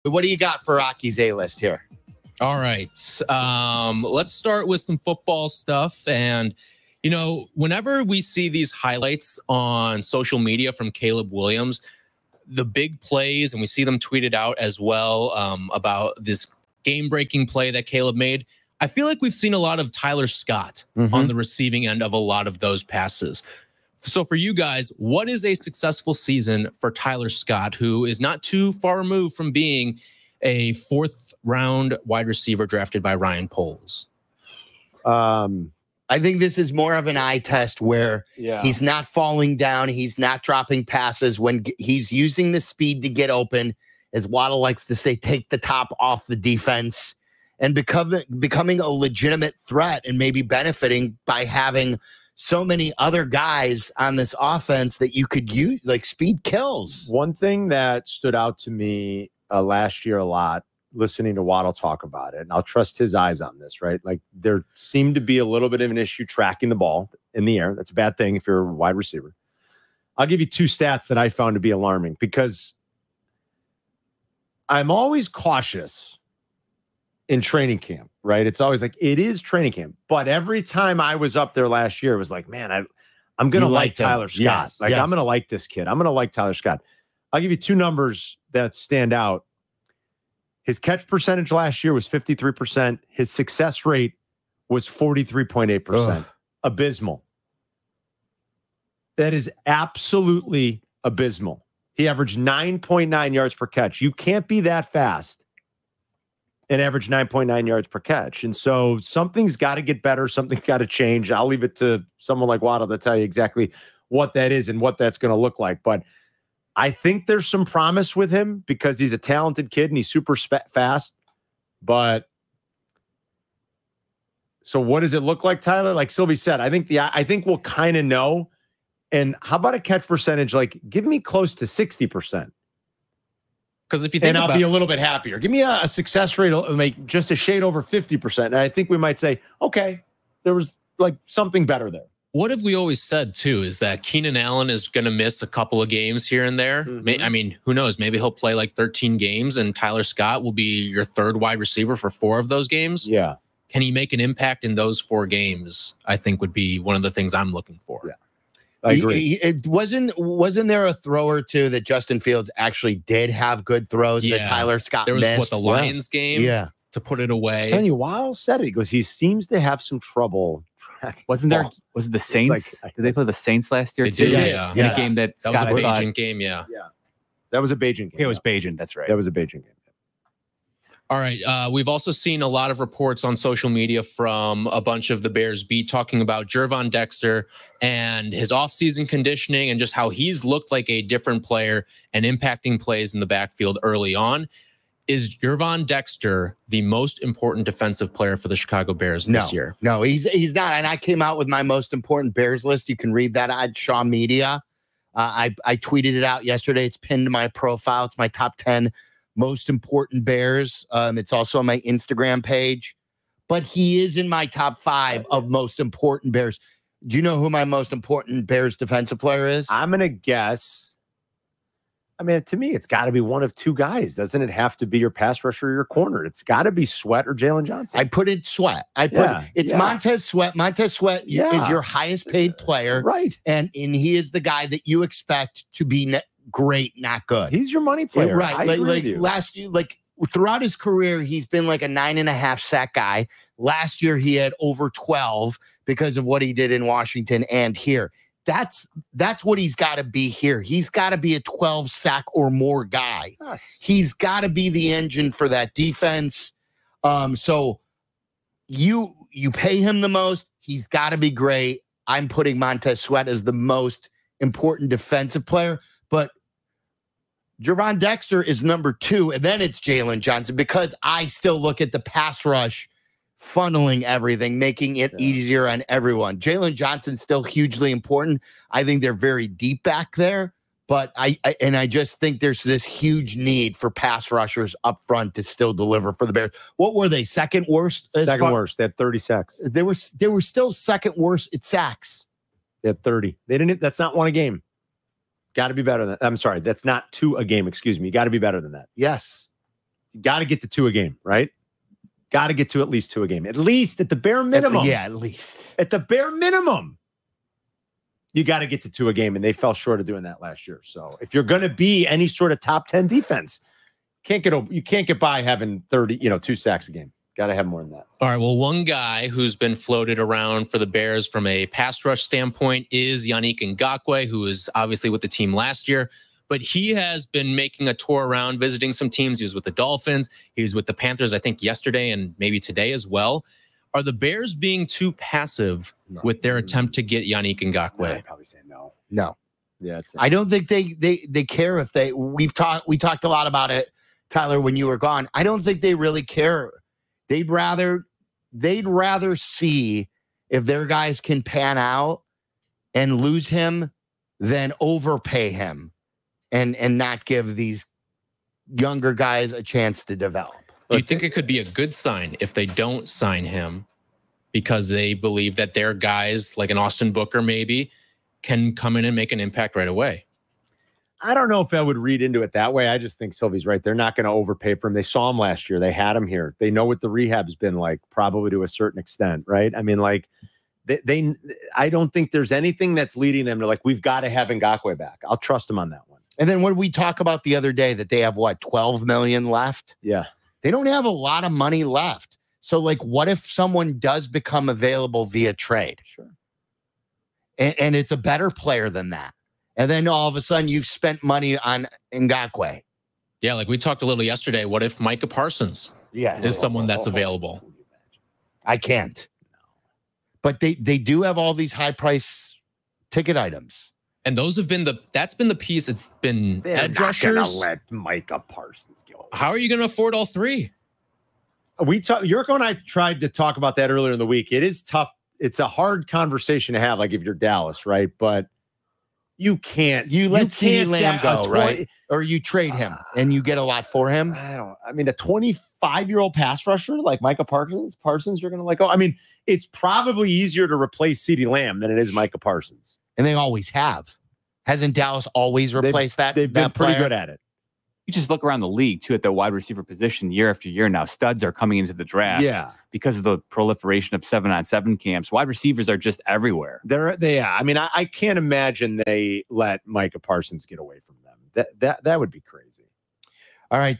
What do you got for Rocky's A-list here? All right. Let's start with some football stuff. And, you know, whenever we see these highlights on social media from Caleb Williams, the big plays, and we see them tweeted out as well about this game-breaking play that Caleb made, I feel like we've seen a lot of Tyler Scott on the receiving end of a lot of those passes. So for you guys, what is a successful season for Tyler Scott, who is not too far removed from being a 4th-round wide receiver drafted by Ryan Poles? I think this is more of an eye test where he's not falling down. He's not dropping passes when he's using the speed to get open. As Waddle likes to say, take the top off the defense and becoming a legitimate threat and maybe benefiting by having so many other guys on this offense that you could use. Like, speed kills. One thing that stood out to me last year a lot, listening to Waddle talk about it, and I'll trust his eyes on this, right? Like, there seemed to be a little bit of an issue tracking the ball in the air. That's a bad thing if you're a wide receiver. I'll give you 2 stats that I found to be alarming, because I'm always cautious in training camp, right? It's always like, it is training camp. But every time I was up there last year, it was like, man, I'm going to like Tyler Scott. Yes, I'm going to like this kid. I'm going to like Tyler Scott. I'll give you 2 numbers that stand out. His catch percentage last year was 53%. His success rate was 43.8%. Abysmal. That is absolutely abysmal. He averaged 9.9 yards per catch. You can't be that fast and average 9.9 yards per catch. And so something's got to get better. Something's got to change. I'll leave it to someone like Waddle to tell you exactly what that is and what that's going to look like. But I think there's some promise with him because he's a talented kid and he's super fast. But so what does it look like, Tyler? Like Sylvie said, I think we'll kind of know. And how about a catch percentage? Like, give me close to 60%. Because if you think I'll be a little bit happier. Give me a success rate, make just a shade over 50%. And I think we might say, okay, there was like something better there. What have we always said, too, is that Keenan Allen is going to miss a couple of games here and there. I mean, who knows? Maybe he'll play like 13 games and Tyler Scott will be your 3rd wide receiver for 4 of those games. Yeah. Can he make an impact in those 4 games? I think would be one of the things I'm looking for. Yeah. I agree. It wasn't there a throw or two that Justin Fields actually did have good throws that Tyler Scott missed? There was the Lions game to put it away. I'm telling you, Waddle said it. He goes, he seems to have some trouble tracking. Was it the Saints? Did they play the Saints last year? They did, In a game that was a Bajan game, yeah. That was a Bajan game. It was Bajan, that's right. That was a Bajan game. All right. We've also seen a lot of reports on social media from a bunch of the Bears beat talking about Gervon Dexter and his offseason conditioning and just how he's looked like a different player and impacting plays in the backfield early on. Is Gervon Dexter the most important defensive player for the Chicago Bears this year? No, he's not. And I came out with my most important Bears list. You can read that at Shaw Media. I tweeted it out yesterday. It's pinned to my profile. It's my top 10 most important Bears. It's also on my Instagram page, but he is in my top 5 of most important Bears. Do you know who my most important Bears defensive player is? I'm going to guess. I mean, to me, it's got to be one of 2 guys. Doesn't it have to be your pass rusher or your corner? It's got to be Sweat or Jalen Johnson. I put it Sweat. It's Montez Sweat. Montez Sweat is your highest paid player. Right. And he is the guy that you expect to be great, not good. He's your money player. Right. Like last year, like throughout his career, he's been like a 9.5 sack guy. Last year, he had over 12 because of what he did in Washington and here. That's what he's got to be here. He's got to be a 12 sack or more guy. He's got to be the engine for that defense. So you pay him the most. He's got to be great. I'm putting Montez Sweat as the most important defensive player, but Gervon Dexter is number 2, and then it's Jalen Johnson because I still look at the pass rush funneling everything, making it easier on everyone. Jalen Johnson's still hugely important. I think they're very deep back there, but I just think there's this huge need for pass rushers up front to still deliver for the Bears. What were they? Second worst? Second worst. They had 30 sacks. They were still second worst at sacks. They had 30. They didn't. That's not 1 a game. Got to be better than that. I'm sorry. That's not 2 a game. Excuse me. You got to be better than that. Yes. You got to get to 2 a game, right? Got to get to at least 2 a game. At least at the bare minimum. At least. At the bare minimum. You got to get to 2 a game, and they fell short of doing that last year. So if you're going to be any sort of top 10 defense, you can't get by having 2 sacks a game. Got to have more than that. All right. Well, one guy who's been floated around for the Bears from a pass rush standpoint is Yannick Ngakoue, who was obviously with the team last year, but he has been making a tour around, visiting some teams. He was with the Dolphins. He was with the Panthers, I think, yesterday and maybe today as well. Are the Bears being too passive with their attempt to get Yannick Ngakoue? I'd probably say no. No. Yeah, I don't think they care if we talked a lot about it, Tyler, when you were gone. I don't think they really care. They'd rather see if their guys can pan out and lose him than overpay him and not give these younger guys a chance to develop. Do you think it could be a good sign if they don't sign him because they believe that their guys, like an Austin Booker maybe, can come in and make an impact right away? I don't know if I would read into it that way. I just think Sylvie's right. They're not going to overpay for him. They saw him last year. They had him here. They know what the rehab's been like, probably to a certain extent, right? I mean, like, I don't think there's anything that's leading them to, like, we've got to have Ngakoue back. I'll trust him on that one. And then what did we talk about the other day that they have, what, 12 million left? Yeah. They don't have a lot of money left. So, like, what if someone does become available via trade? Sure. And it's a better player than that. And then all of a sudden you've spent money on Ngakoue. Yeah, like we talked a little yesterday. What if Micah Parsons is someone that's available? I can't. But they do have all these high price ticket items. And those have been that's been the piece. It's been edge rushers. rushers. Let Micah Parsons go. How are you going to afford all 3? Yurko and I tried to talk about that earlier in the week. It is tough. It's a hard conversation to have, like if you're Dallas, right? But you can't. You let CeeDee Lamb go, right? Or you trade him and you get a lot for him. I mean, a 25-year-old pass rusher like Micah Parsons, you're going to let go. I mean, it's probably easier to replace CeeDee Lamb than it is Micah Parsons. And they always have. Hasn't Dallas always replaced that? They've been pretty good at it. You just look around the league, too, at the wide receiver position year after year now. Studs are coming into the draft because of the proliferation of 7-on-7 camps. Wide receivers are just everywhere. I mean, I can't imagine they let Micah Parsons get away from them. That would be crazy. All right.